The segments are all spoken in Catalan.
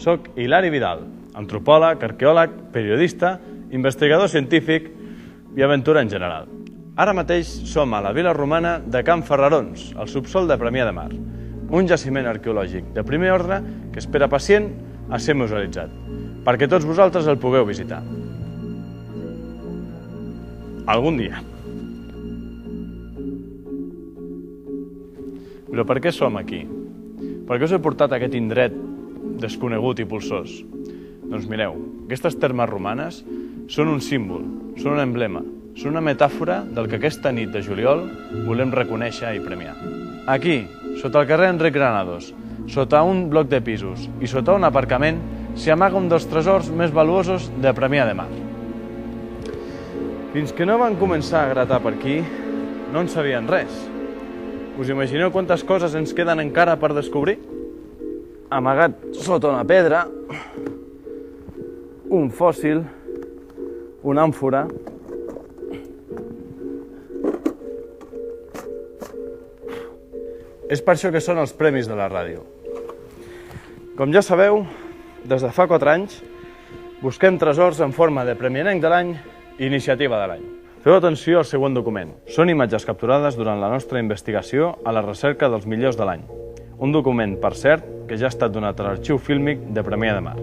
Soc Hilari Vidal, antropòleg, arqueòleg, periodista, investigador científic i aventura en general. Ara mateix som a la vila romana de Can Ferrarons, al subsòl de Premià de Mar, un jaciment arqueològic de primer ordre que espera pacient a ser musealitzat, perquè tots vosaltres el pugueu visitar. Algun dia. Però per què som aquí? Per què us he portat a aquest indret desconegut i polsós? Doncs mireu, aquestes termes romanes són un símbol, són un emblema, són una metàfora del que aquesta nit de juliol volem reconèixer i premiar. Aquí, sota el carrer Enric Granados, sota un bloc de pisos i sota un aparcament, s'hi amaga un dels tresors més valuosos de Premià de Mar. Fins que no van començar a gratar per aquí, no en sabien res. Us imagineu quantes coses ens queden encara per descobrir? Amagat sota una pedra, un fòssil, una àmfora. És per això que són els premis de la ràdio. Com ja sabeu, des de fa 4 anys busquem tresors en forma de Premianenc de l'any i Iniciativa de l'any. Feu atenció al següent document. Són imatges capturades durant la nostra investigació a la recerca dels millors de l'any. Un document, per cert, que ja ha estat donat a l'Arxiu Fílmic de Premià de Mar.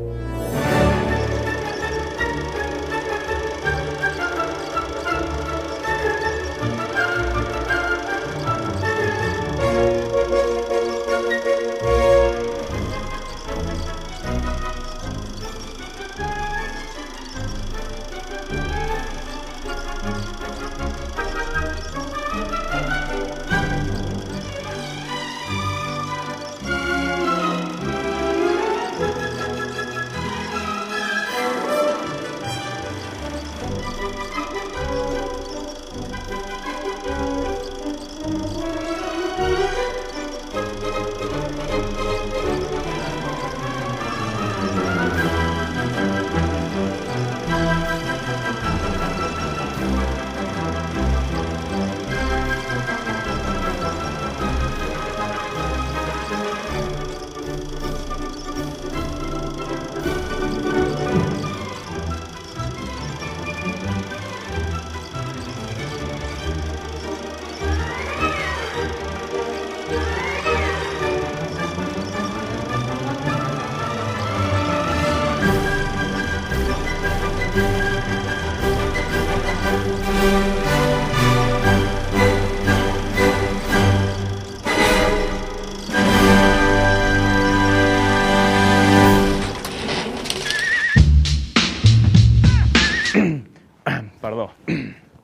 Perdó.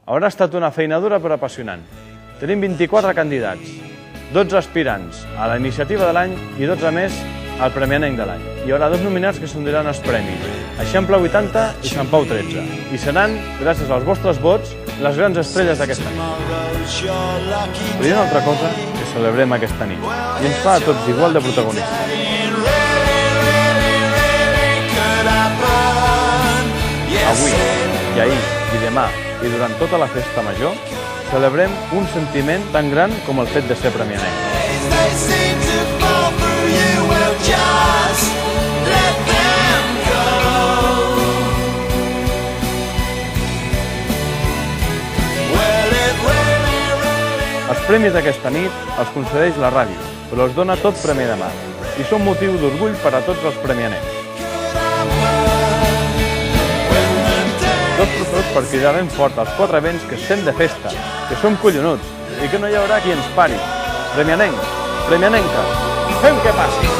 Haurà estat una feina dura però apassionant. Tenim 24 candidats, 12 aspirants a la Iniciativa de l'any i 12 més al Premianenc de l'any. Hi haurà 2 nominats que s'enduriran els premis, Eixample 80 i Sant Pau 13. I seran, gràcies als vostres vots, les grans estrelles d'aquesta nit. Però hi ha una altra cosa que celebrem aquesta nit i ens fa a tots igual de protagonistes. Avui i ahir i demà i durant tota la festa major celebrem un sentiment tan gran com el fet de ser premianenc. Els premis d'aquesta nit els concedeix la ràdio, però els dona tot Premià de Mar i són motiu d'orgull per a tots els premianencs. Dos professors per cridar ben fort als 4 vents que estem de festa, que som collonuts i que no hi haurà qui ens pari. Premianenc, premianenca, fem que passi!